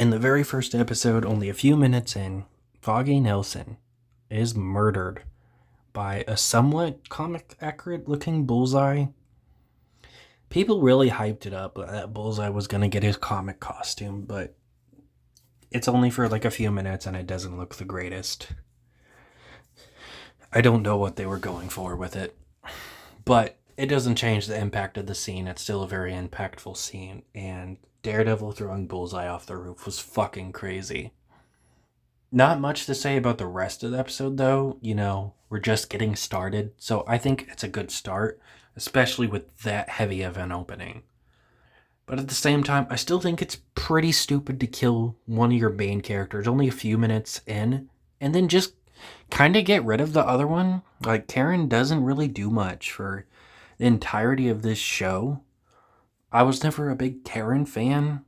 In the very first episode, only a few minutes in, Foggy Nelson is murdered by a somewhat comic accurate looking Bullseye. People really hyped it up that Bullseye was going to get his comic costume, but it's only for like a few minutes and it doesn't look the greatest. I don't know what they were going for with it, but it doesn't change the impact of the scene. It's still a very impactful scene, and Daredevil throwing Bullseye off the roof was fucking crazy. Not much to say about the rest of the episode, though. We're just getting started, so I think it's a good start, especially with that heavy of an opening. But at the same time, I still think it's pretty stupid to kill one of your main characters only a few minutes in, and then just kind of get rid of the other one. Like, Karen doesn't really do much for the entirety of this show. I was never a big Karen fan.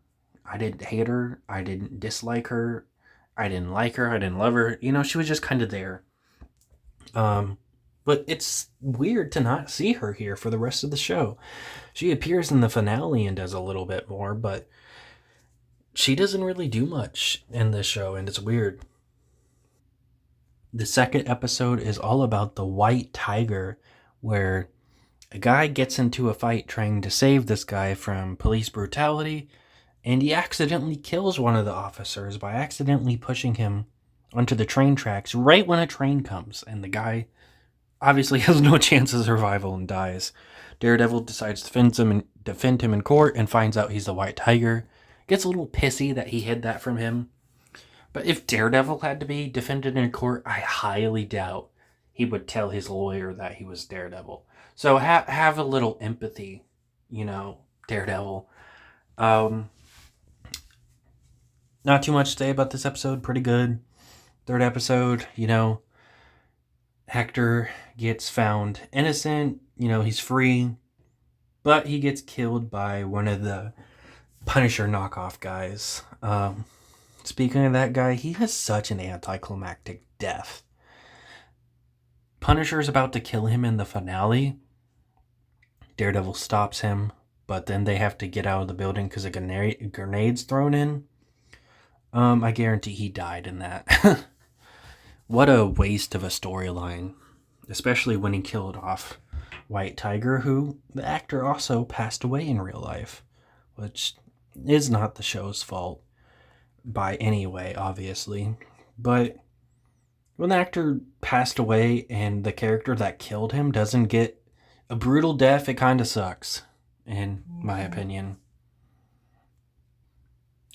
I didn't hate her. I didn't dislike her. I didn't like her. I didn't love her. She was just kind of there. Um, but it's weird to not see her here for the rest of the show. She appears in the finale and does a little bit more, but she doesn't really do much in this show, and it's weird. The second episode is all about the White Tiger, where a guy gets into a fight trying to save this guy from police brutality, and he accidentally kills one of the officers by accidentally pushing him onto the train tracks right when a train comes, and the guy obviously has no chance of survival and dies. Daredevil decides to defend him in court and finds out he's the White Tiger. Gets a little pissy that he hid that from him. But if Daredevil had to be defended in court, I highly doubt he would tell his lawyer that he was Daredevil. So have a little empathy, Daredevil. Um, Not too much to say about this episode. Pretty good. Third episode, Hector gets found innocent. He's free. But he gets killed by one of the Punisher knockoff guys. Speaking of that guy, he has such an anticlimactic death. Punisher is about to kill him in the finale. Daredevil stops him, but then they have to get out of the building because a grenade's thrown in. I guarantee he died in that. What a waste of a storyline, especially when he killed off White Tiger, who the actor also passed away in real life, which is not the show's fault by any way, obviously. But when the actor passed away and the character that killed him doesn't get a brutal death, it kind of sucks, in my opinion.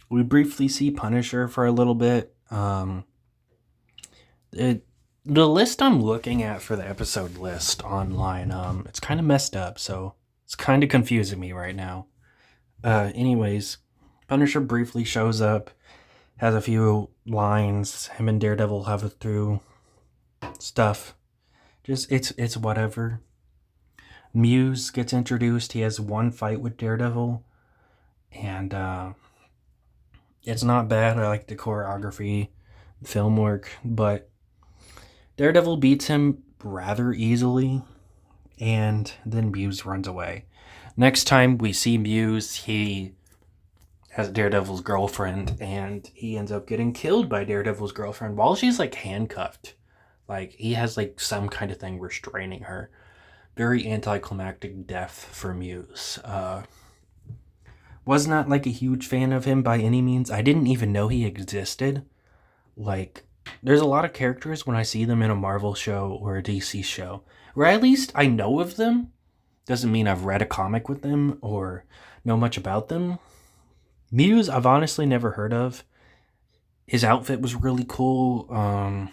We briefly see Punisher for a little bit. The list I'm looking at for the episode list online, it's kind of messed up, so it's kind of confusing me right now. Anyways, Punisher briefly shows up, has a few lines. Him and Daredevil have it through stuff. Just it's whatever. Muse gets introduced. He has one fight with Daredevil, and it's not bad. I like the choreography, film work, but Daredevil beats him rather easily, and then Muse runs away. Next time we see Muse, he has Daredevil's girlfriend, and he ends up getting killed by Daredevil's girlfriend while she's like handcuffed. Like, he has like some kind of thing restraining her. Very anticlimactic death for Muse. Was not like a huge fan of him by any means. I didn't even know he existed. Like, there's a lot of characters when I see them in a Marvel show or a DC show, where at least I know of them. Doesn't mean I've read a comic with them or know much about them. Muse, I've honestly never heard of. His outfit was really cool.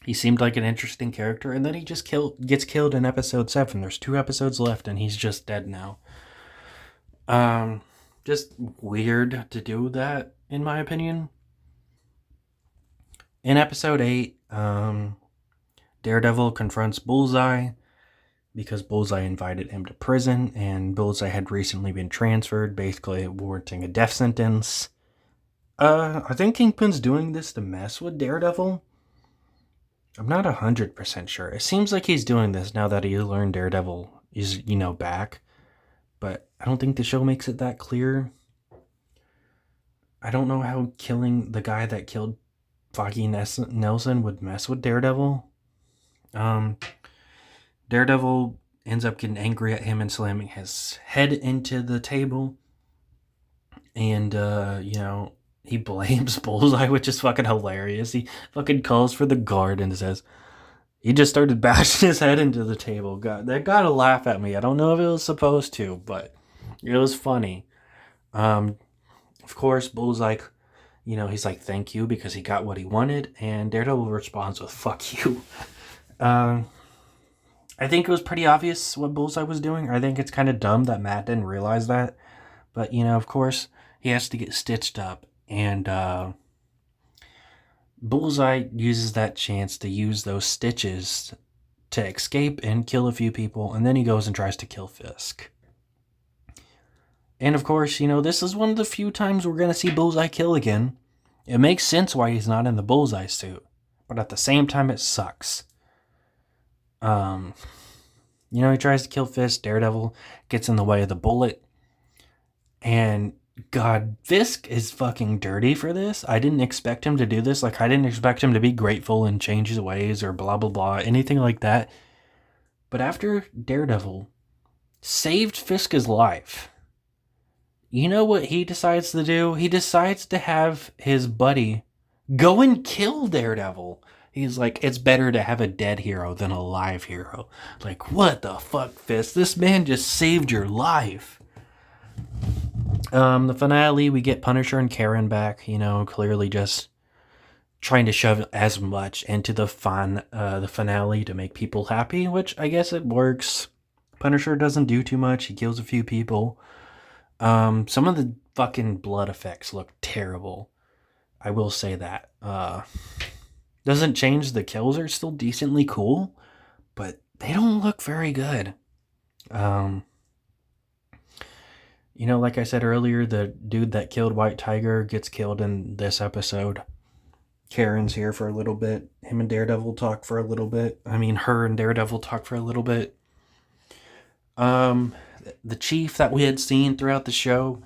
He seemed like an interesting character, and then he just gets killed in episode 7. There's 2 episodes left, and he's just dead now. Just weird to do that, in my opinion. In episode 8, Daredevil confronts Bullseye because Bullseye invited him to prison, and Bullseye had recently been transferred, basically warranting a death sentence. I think Kingpin's doing this to mess with Daredevil. I'm not 100% sure. It seems like he's doing this now that he learned Daredevil is, back. But I don't think the show makes it that clear. I don't know how killing the guy that killed Foggy Nelson would mess with Daredevil. Um, Daredevil ends up getting angry at him and slamming his head into the table. And, he blames Bullseye, which is fucking hilarious. He fucking calls for the guard and says, he just started bashing his head into the table. God, that got a laugh at me. I don't know if it was supposed to, but it was funny. Of course, Bullseye, he's like, thank you, because he got what he wanted. And Daredevil responds with, fuck you. I think it was pretty obvious what Bullseye was doing. I think it's kind of dumb that Matt didn't realize that. But, of course, he has to get stitched up. And Bullseye uses that chance to use those stitches to escape and kill a few people. And then he goes and tries to kill Fisk. And, of course, this is one of the few times we're going to see Bullseye kill again. It makes sense why he's not in the Bullseye suit. But at the same time, it sucks. He tries to kill Fisk. Daredevil gets in the way of the bullet. And God, Fisk is fucking dirty for this. I didn't expect him to do this. Like, I didn't expect him to be grateful and change his ways or blah, blah, blah, anything like that. But after Daredevil saved Fisk's life, you know what he decides to do? He decides to have his buddy go and kill Daredevil. He's like, it's better to have a dead hero than a live hero. Like, what the fuck, Fisk? This man just saved your life. The finale, we get Punisher and Karen back, clearly just trying to shove as much into the finale to make people happy, which I guess it works. Punisher doesn't do too much. He kills a few people. Some of the fucking blood effects look terrible. I will say that. Doesn't change, the kills are still decently cool, but they don't look very good. Like I said earlier, the dude that killed White Tiger gets killed in this episode. Karen's here for a little bit. Him and Daredevil talk for a little bit. Her and Daredevil talk for a little bit. The chief that we had seen throughout the show,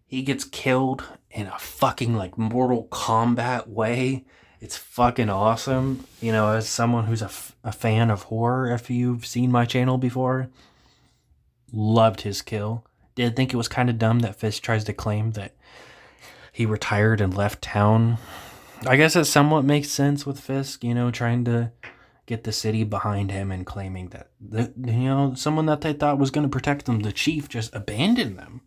he gets killed in a fucking Mortal Kombat way. It's fucking awesome. As someone who's a fan of horror, if you've seen my channel before, loved his kill. Did think it was kind of dumb that Fisk tries to claim that he retired and left town. I guess it somewhat makes sense with Fisk, trying to get the city behind him and claiming that, someone that they thought was going to protect them, the chief, just abandoned them.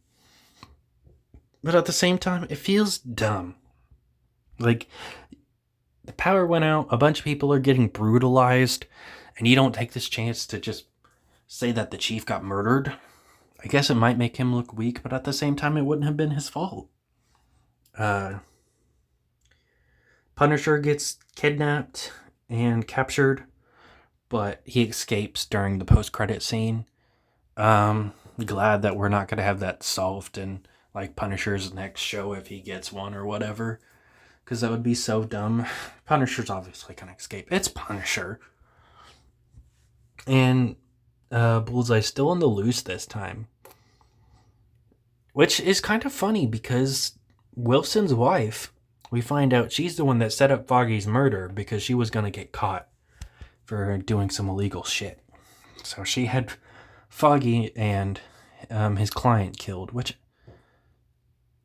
But at the same time, it feels dumb. Like, the power went out, a bunch of people are getting brutalized, and you don't take this chance to just say that the chief got murdered. I guess it might make him look weak, but at the same time, it wouldn't have been his fault. Punisher gets kidnapped and captured, but he escapes during the post-credit scene. Glad that we're not going to have that solved in Punisher's next show if he gets one or whatever, because that would be so dumb. Punisher's obviously going to escape. It's Punisher. And Bullseye's still on the loose this time, which is kind of funny because Wilson's wife, we find out she's the one that set up Foggy's murder because she was going to get caught for doing some illegal shit. So she had Foggy and his client killed, which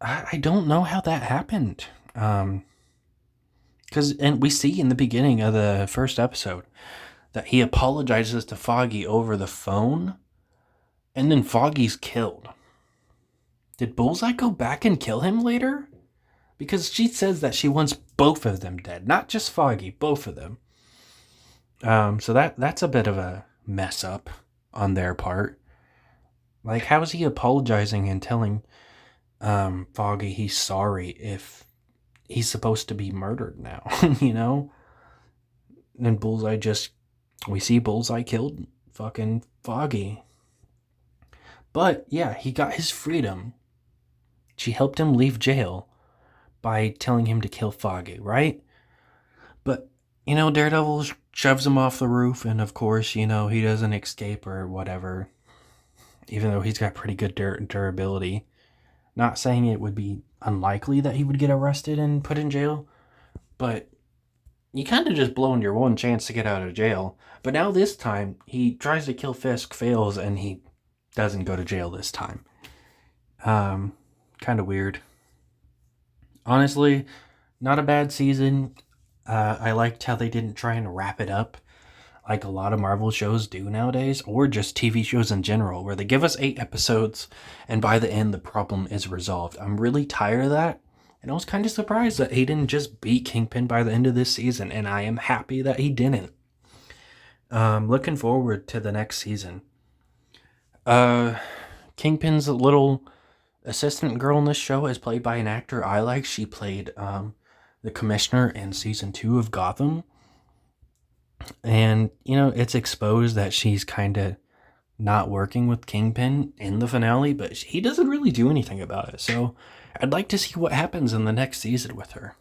I don't know how that happened. And we see in the beginning of the first episode that he apologizes to Foggy over the phone, and then Foggy's killed. Did Bullseye go back and kill him later? Because she says that she wants both of them dead, not just Foggy, both of them. So that's a bit of a mess up on their part. How is he apologizing and telling Foggy he's sorry if he's supposed to be murdered now, And Bullseye we see Bullseye killed fucking Foggy. But, yeah, he got his freedom. She helped him leave jail by telling him to kill Foggy, right? But, Daredevil shoves him off the roof, and of course, he doesn't escape or whatever, even though he's got pretty good durability. Not saying it would be unlikely that he would get arrested and put in jail, but you kind of just blown your one chance to get out of jail. But now this time, he tries to kill Fisk, fails, and he doesn't go to jail this time. Kind of weird. Honestly, not a bad season. I liked how they didn't try and wrap it up like a lot of Marvel shows do nowadays, or just TV shows in general, where they give us 8 episodes and by the end the problem is resolved. I'm really tired of that, and I was kind of surprised that he didn't just beat Kingpin by the end of this season, and I am happy that he didn't. Looking forward to the next season. Kingpin's little assistant girl in this show is played by an actor I like. She played the commissioner in season 2 of Gotham. And, it's exposed that she's kind of not working with Kingpin in the finale, but he doesn't really do anything about it. So I'd like to see what happens in the next season with her.